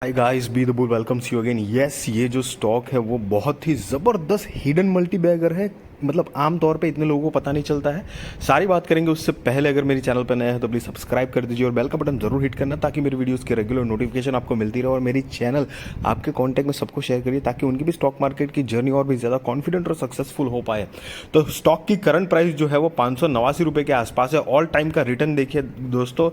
Hi guys, be the bull welcomes you again. Yes, ये जो stock है वो बहुत ही ज़बरदस्त हिडन मल्टी बैगर है। मतलब आम तौर पे इतने लोगों को पता नहीं चलता है। सारी बात करेंगे उससे पहले अगर मेरे चैनल पर नया है तो प्लीज़ सब्सक्राइब कर दीजिए और बेल का बटन ज़रूर हिट करना ताकि मेरी वीडियोस के रेगुलर नोटिफिकेशन आपको मिलती रहे। और मेरी चैनल आपके कॉन्टैक्ट में सबको शेयर करिए ताकि उनकी भी स्टॉक मार्केट की जर्नी और भी ज़्यादा कॉन्फिडेंट और सक्सेसफुल हो पाए। तो स्टॉक की करंट प्राइस जो है वो 589 रुपये के आसपास है। ऑल टाइम का रिटर्न देखिए दोस्तों,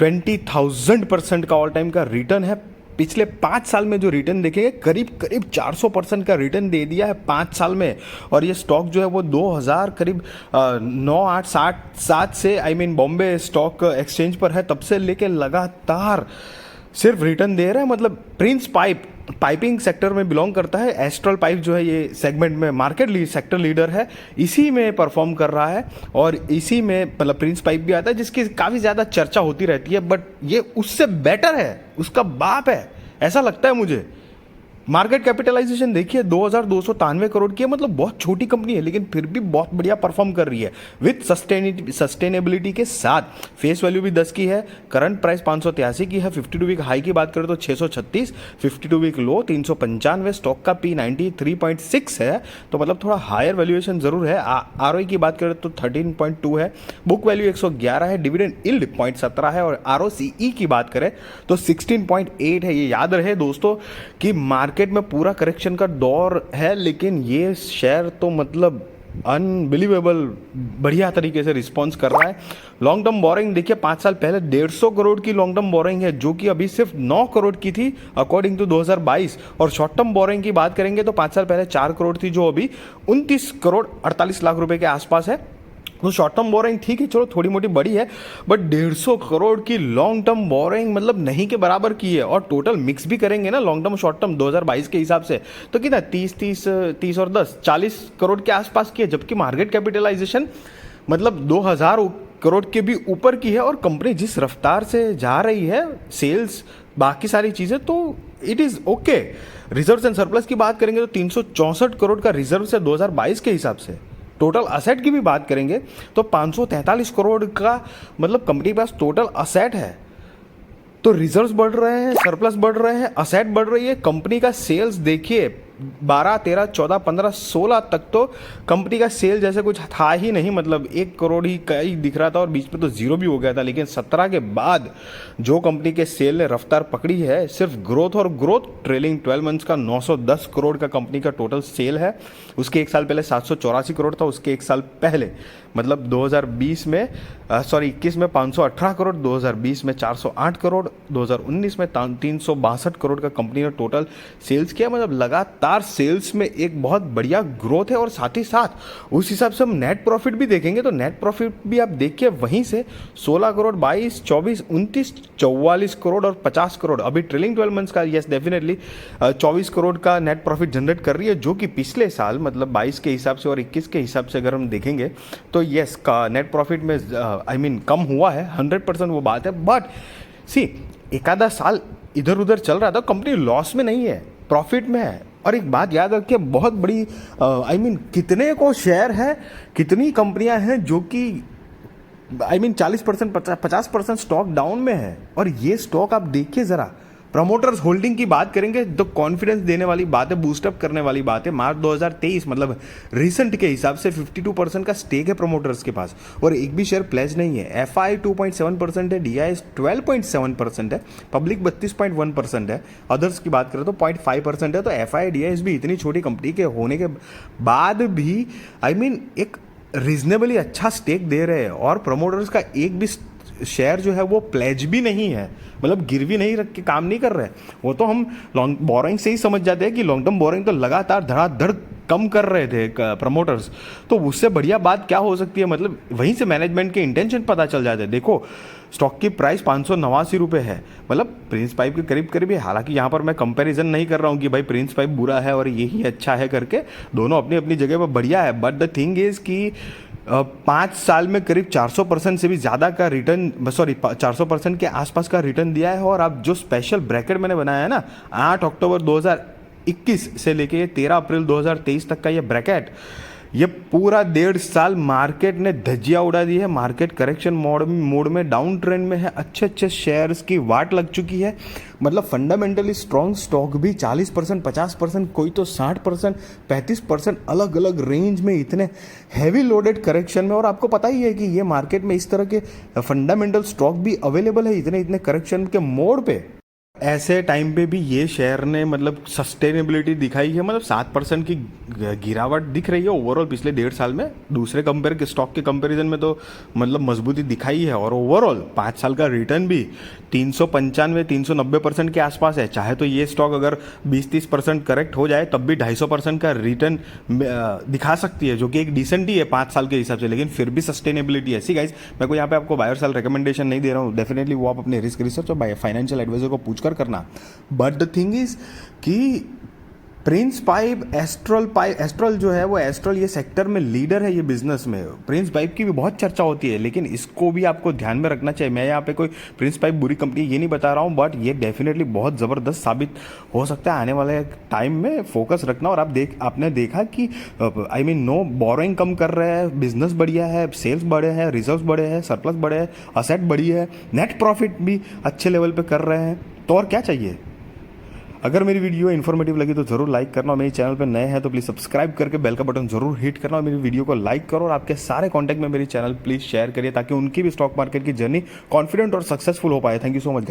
20,000% का ऑल टाइम का रिटर्न है। पिछले 5 साल में जो रिटर्न देखेंगे करीब करीब 400% का रिटर्न दे दिया है 5 साल में। और ये स्टॉक जो है वो 2000 करीब 9 8 7 से बॉम्बे स्टॉक एक्सचेंज पर है, तब से लेके लगातार सिर्फ रिटर्न दे रहा है। मतलब प्रिंस पाइपिंग सेक्टर में बिलोंग करता है। एस्ट्रल पाइप जो है ये सेगमेंट में सेक्टर लीडर है, इसी में परफॉर्म कर रहा है। और इसी में मतलब प्रिंस पाइप भी आता है जिसकी काफ़ी ज़्यादा चर्चा होती रहती है, बट ये उससे बेटर है, उसका बाप है, ऐसा लगता है मुझे। मार्केट कैपिटलाइजेशन देखिए 2293 करोड़ की है। मतलब बहुत छोटी कंपनी है लेकिन फिर भी बहुत बढ़िया परफॉर्म कर रही है विथ सस्टेनेबिलिटी के साथ। फेस वैल्यू भी 10 की है। करंट प्राइस 583 की है। 52 वीक हाई की बात करें तो 636, 52 वीक लो 395। स्टॉक का P 93.6 है, तो मतलब थोड़ा हायर वैल्यूएशन जरूर है। ROE की बात करें तो 13.2 है। बुक वैल्यू 111 है। डिविडेंड यील्ड 0.17 है। और ROCE की बात करें तो 16.8 है। ये याद रहे दोस्तों कि मार्केट में पूरा करेक्शन का दौर है लेकिन ये शेयर तो मतलब अनबिलीवेबल बढ़िया तरीके से रिस्पॉन्स कर रहा है। लॉन्ग टर्म बोरिंग देखिए 5 साल पहले 150 करोड़ की लॉन्ग टर्म बोरिंग है, जो कि अभी सिर्फ 9 करोड़ की थी अकॉर्डिंग टू 2022। और शॉर्ट टर्म बोरिंग की बात करेंगे तो 5 साल पहले 4 करोड़ थी, जो अभी 29 करोड़ 48 लाख रुपए के आसपास है। तो शॉर्ट टर्म बोरिंग ठीक है, चलो थोड़ी मोटी बड़ी है, बट 150 करोड़ की लॉन्ग टर्म बोरिंग मतलब नहीं के बराबर की है। और टोटल मिक्स भी करेंगे ना लॉन्ग टर्म शॉर्ट टर्म 2022 के हिसाब से तो कितना 30 और 10 40 करोड़ के आसपास की है। जबकि मार्केट कैपिटलाइजेशन मतलब 2000 करोड़ के भी ऊपर की है। और कंपनी जिस रफ्तार से जा रही है, सेल्स बाकी सारी चीज़ें, तो it is okay. Reserve and surplus की बात करेंगे तो 364 करोड़ का रिजर्व से 2022 के हिसाब से। टोटल असेट की भी बात करेंगे तो 543 करोड़ का मतलब कंपनी के पास टोटल असेट है। तो रिजर्व्स बढ़ रहे हैं, सरप्लस बढ़ रहे हैं, असेट बढ़ रही है। कंपनी का सेल्स देखिए 12, 13, 14, 15, 16 तक तो कंपनी का सेल जैसे कुछ था ही नहीं। मतलब 1 करोड़ ही कहीं दिख रहा था और बीच में तो जीरो भी हो गया था। लेकिन 17 के बाद जो कंपनी के सेल ने रफ्तार पकड़ी है, सिर्फ ग्रोथ और ग्रोथ। ट्रेलिंग 12 मंथ्स का 910 करोड़ का कंपनी का टोटल सेल है। उसके एक साल पहले 784 करोड़ था। उसके एक साल पहले मतलब 2020 में 21 में 518 करोड़, 2020 में 408 करोड़, 2019 में 362 करोड़ का कंपनी ने टोटल सेल्स किया। मतलब लगातार सेल्स में एक बहुत बढ़िया ग्रोथ है। और साथ ही साथ उस हिसाब से हम नेट प्रॉफिट भी देखेंगे तो नेट प्रॉफिट भी आप देखिए वहीं से 16 करोड़, 22, 24, 29, 44 करोड़ और 50 करोड़। अभी ट्रेलिंग 12 मंथ्स का यस डेफिनेटली 24 करोड़ का नेट प्रॉफिट जनरेट कर रही है, जो कि पिछले साल मतलब 22 के हिसाब से और 21 के हिसाब से अगर हम देखेंगे तो यस का नेट प्रॉफिट में कम हुआ है। 100% वो बात है। बट सी एक आधा साल इधर उधर चल रहा था, कंपनी लॉस में नहीं है, प्रॉफिट में है। और एक बात याद रखिए, बहुत बड़ी कितने को शेयर है, कितनी कंपनियां हैं जो कि 40%, 50% स्टॉक डाउन में है। और ये स्टॉक आप देखिए जरा, प्रमोटर्स होल्डिंग की बात करेंगे तो कॉन्फिडेंस देने वाली बात है, बूस्टअप करने वाली बात है। मार्च 2023 मतलब रिसेंट के हिसाब से 52% का स्टेक है प्रमोटर्स के पास और एक भी शेयर प्लेज नहीं है। FI 2.7% है, DIS 12.7% है, पब्लिक 32.1% है, अदर्स की बात करें तो 0.5% है। तो FI DIS भी इतनी छोटी कंपनी के होने के बाद भी एक रीजनेबली अच्छा स्टेक दे रहे हैं। और प्रमोटर्स का एक भी शेयर जो है वो प्लेज भी नहीं है, मतलब गिरवी नहीं रख के काम नहीं कर रहे। वो तो हम लॉन्ग बोरिंग से ही समझ जाते हैं कि लॉन्ग टर्म बोरिंग तो लगातार धड़ाधड़ कम कर रहे थे प्रमोटर्स। तो उससे बढ़िया बात क्या हो सकती है, मतलब वहीं से मैनेजमेंट के इंटेंशन पता चल जाते हैं। देखो स्टॉक की प्राइस 589 रुपये है, मतलब प्रिंस पाइप के करीब करीब है। हालांकि यहाँ पर मैं कंपैरिजन नहीं कर रहा हूँ कि भाई प्रिंस पाइप बुरा है और यही अच्छा है करके, दोनों अपनी अपनी जगह पर बढ़िया है। बट द थिंग इज कि 5 साल में करीब 400% से भी ज़्यादा का रिटर्न, 400% के आसपास का रिटर्न दिया है। और अब जो स्पेशल ब्रैकेट मैंने बनाया है ना, 8 अक्टूबर 2021 से लेके 13 अप्रैल 2023 तक का ये ब्रैकेट, ये पूरा 1.5 साल मार्केट ने धज्जियां उड़ा दी है। मार्केट करेक्शन मोड में डाउन ट्रेंड में है। अच्छे अच्छे शेयर्स की वाट लग चुकी है। मतलब फंडामेंटली स्ट्रॉन्ग स्टॉक भी 40%, 50%, कोई तो 60%, 35% अलग अलग रेंज में इतने हैवी लोडेड करेक्शन में। और आपको पता ही है कि ये मार्केट में इस तरह के फंडामेंटल स्टॉक भी अवेलेबल है इतने इतने करेक्शन के मोड पे। ऐसे टाइम पे भी ये शेयर ने मतलब सस्टेनेबिलिटी दिखाई है। मतलब 7% की गिरावट दिख रही है ओवरऑल पिछले 1.5 साल में। दूसरे कंपेयर के स्टॉक के कंपैरिजन में तो मतलब मजबूती दिखाई है। और ओवरऑल 5 साल का रिटर्न भी 395-390% के आसपास है। चाहे तो ये स्टॉक अगर 20-30% करेक्ट हो जाए तब भी 250% का रिटर्न दिखा सकती है, जो कि एक डिसेंट ही है 5 साल के हिसाब से। लेकिन फिर भी सस्टेनेबिलिटी ऐसी गाइस, मैं कोई यहाँ पे आपको बाय और सेल रिकमेंडेशन नहीं दे रहा हूँ। डेफिनेटली वो आप अपने रिस्क रिसर्च और फाइनेंशियल एडवाइजर को पूछकर करना। बट द थिंग इज कि प्रिंस पाइप, एस्ट्रल जो है वो एस्ट्रल ये सेक्टर में लीडर है ये बिजनेस में। प्रिंस पाइप की भी बहुत चर्चा होती है, लेकिन इसको भी आपको ध्यान में रखना चाहिए। मैं यहाँ पे कोई प्रिंस पाइप बुरी कंपनी ये नहीं बता रहा हूँ, बट ये डेफिनेटली बहुत ज़बरदस्त साबित हो सकता है आने वाले टाइम में। फोकस रखना। और आपने देखा कि नो बोरोइंग कम कर रहे हैं, बिजनेस बढ़िया है, सेल्स बढ़े हैं, रिजर्व्स बढ़े हैं, सरप्लस बढ़े हैं, असेट बढ़ी है, नेट प्रॉफिट भी अच्छे लेवल पे कर रहे हैं। तो और क्या चाहिए। अगर मेरी वीडियो इन्फॉर्मेटिव लगी तो ज़रूर लाइक करना। और मेरे चैनल पर नए हैं तो प्लीज़ सब्सक्राइब करके बेल का बटन ज़रूर हिट करना। और मेरी वीडियो को लाइक करो और आपके सारे कॉन्टैक्ट में मेरी चैनल प्लीज़ शेयर करिए, ताकि उनकी भी स्टॉक मार्केट की जर्नी कॉन्फिडेंट और सक्सेसफुल हो पाए। Thank you so much guys.